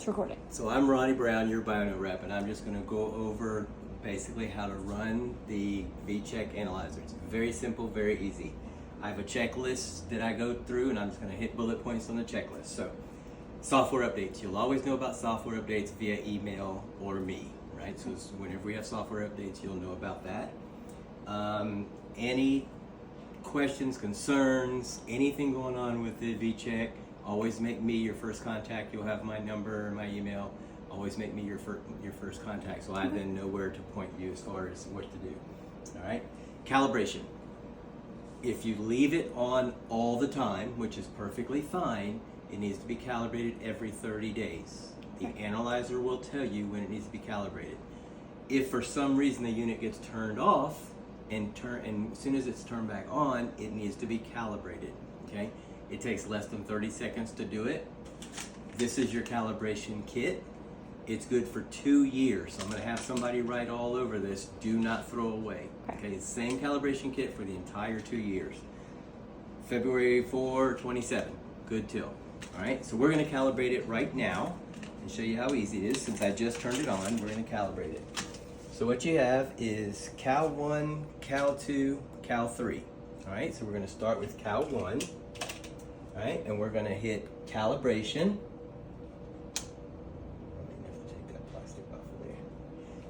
It's recording. So I'm Ronnie Brown, your Bionote rep, and I'm just going to go over basically how to run the V-Check analyzer. It's very simple, very easy. I have a checklist that I go through, and I'm just going to hit bullet points on the checklist. So, software updates. You'll always know about software updates via email or me, right? So whenever we have software updates, you'll know about that. Any questions, concerns, anything going on with the V-Check, always make me your first contact. You'll have my number and my email. Always make me your first contact, so I then know where to point you as far as what to do. All right? Calibration. If you leave it on all the time, which is perfectly fine, it needs to be calibrated every 30 days. The analyzer will tell you when it needs to be calibrated. If for some reason the unit gets turned off and as soon as it's turned back on, it needs to be calibrated. Okay? It takes less than 30 seconds to do it. This is your calibration kit. It's good for 2 years. So I'm going to have somebody write all over this. Do not throw away. Okay, same calibration kit for the entire 2 years. February 4, 27. Good till. All right, so we're going to calibrate it right now and show you how easy it is. Since I just turned it on, we're going to calibrate it. So what you have is Cal 1, Cal 2, Cal 3. All right, so we're going to start with Cal 1. All right, and we're going to hit calibration.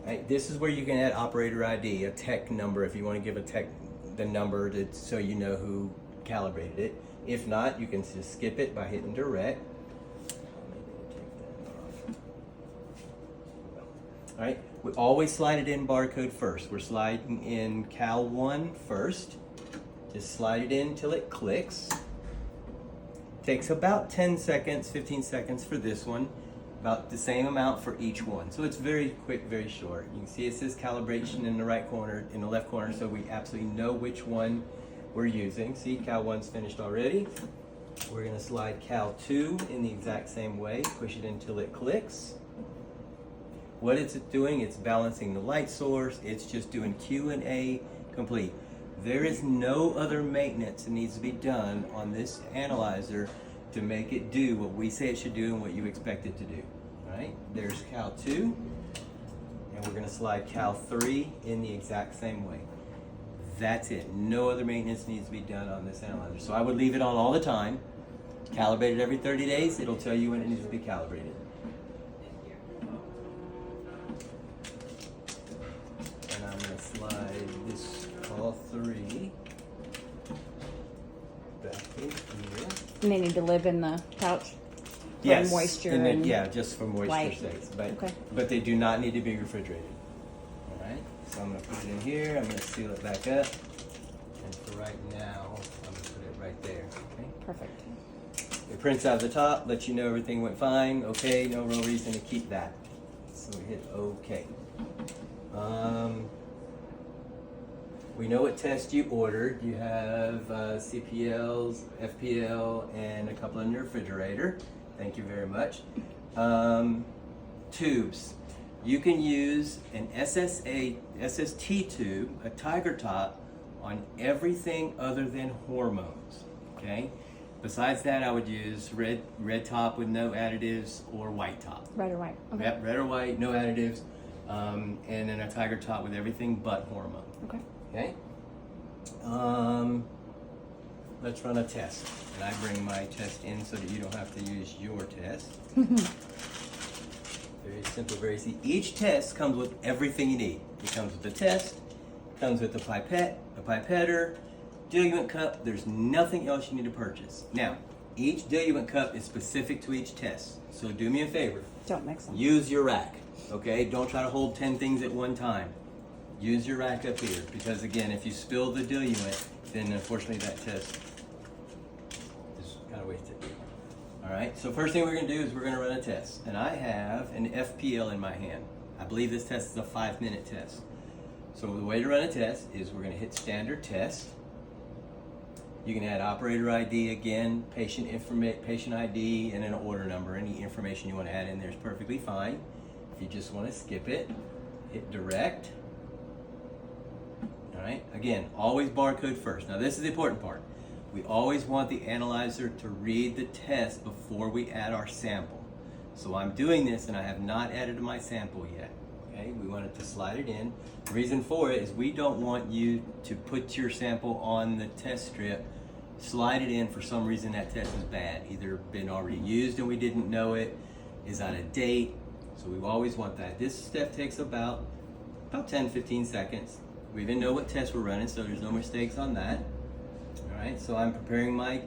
All right, this is where you can add operator ID, a tech number, if you want to give a tech the number so you know who calibrated it. If not, you can just skip it by hitting direct. All right, we always slide it in barcode first. We're sliding in Cal 1 first. Just slide it in until it clicks. Takes about 10 seconds, 15 seconds for this one. About the same amount for each one. So it's very quick, very short. You can see it says calibration in the right corner, in the left corner, so we absolutely know which one we're using. See, Cal 1's finished already. We're gonna slide Cal 2 in the exact same way, push it until it clicks. What it's doing, it's balancing the light source, it's just doing Q&A complete. There is no other maintenance that needs to be done on this analyzer to make it do what we say it should do and what you expect it to do. All right, there's Cal 2, and we're going to slide Cal 3 in the exact same way. That's it. No other maintenance needs to be done on this analyzer. So I would leave it on all the time, calibrate it every 30 days. It'll tell you when it needs to be calibrated. And I'm going to slide this Cal 3 back in here. And they need to live in the pouch for Yes, moisture and yeah, just for moisture light. sakes, Okay. but they do not need to be refrigerated. All right, so I'm going to put it in here. I'm going to seal it back up, and for right now, I'm going to put it right there. Okay. Perfect. It prints out the top, lets you know everything went fine. Okay, no real reason to keep that. So we hit OK. We know what test you ordered. You have CPLs, FPL, and a couple in your refrigerator. Thank you very much. Tubes. You can use an SST tube, a tiger top, on everything other than hormones. Okay. Besides that, I would use red top with no additives or white top. Red or white. Okay. Yep, red or white, no additives, and then a tiger top with everything but hormone. Okay. Okay. Let's run a test. And I bring my test in so that you don't have to use your test. Very simple, very easy. Each test comes with everything you need. It comes with the test, comes with the pipette, a pipetter, diluent cup. There's nothing else you need to purchase. Now, each diluent cup is specific to each test. So do me a favor. Don't mix them. Use your rack, okay? Don't try to hold 10 things at one time. Use your rack up here, because again, if you spill the diluent, then unfortunately that test is kind of wasted. All right, so first thing we're gonna do is we're gonna run a test. And I have an FPL in my hand. I believe this test is a 5-minute test. So the way to run a test is we're gonna hit standard test. You can add operator ID again, patient ID, and an order number. Any information you wanna add in there is perfectly fine. If you just wanna skip it, hit direct. All right, again, always barcode first. Now this is the important part. We always want the analyzer to read the test before we add our sample. So I'm doing this and I have not added my sample yet. Okay, we wanted to slide it in. The reason for it is we don't want you to put your sample on the test strip, slide it in, for some reason that test is bad. Either been already used and we didn't know it, is out of date. So we always want that. This step takes about 10-15 seconds. We even know what test we're running, so there's no mistakes on that. All right, so I'm preparing my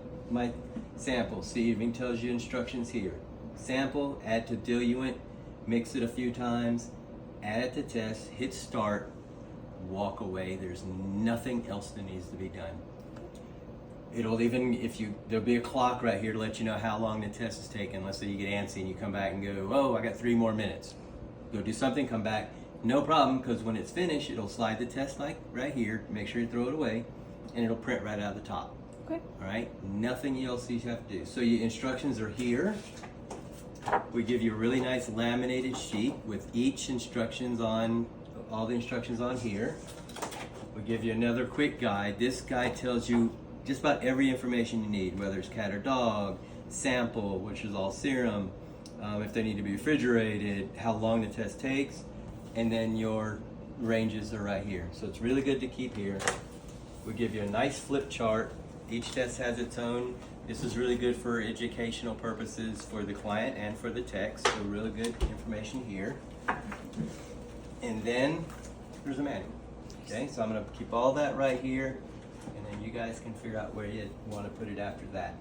sample. See, it even tells you instructions here. Sample, add to diluent, mix it a few times, add it to test, hit start, walk away. There's nothing else that needs to be done. It'll even, there'll be a clock right here to let you know how long the test is taking. Let's say you get antsy and you come back and go, oh, I got 3 more minutes. Go do something, come back. No problem, because when it's finished, it'll slide the test like right here. Make sure you throw it away, and it'll print right out of the top. Okay. All right, nothing else you have to do. So your instructions are here. We give you a really nice laminated sheet with each instructions on, all the instructions on here. We give you another quick guide. This guide tells you just about every information you need, whether it's cat or dog, sample, which is all serum, if they need to be refrigerated, how long the test takes, and then your ranges are right here. So it's really good to keep here. We give you a nice flip chart. Each test has its own. This is really good for educational purposes for the client and for the tech, so really good information here. And then there's a manual. Okay, so I'm gonna keep all that right here, and then you guys can figure out where you want to put it after that.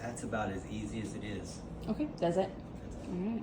That's about as easy as it is. Okay, does it? All right.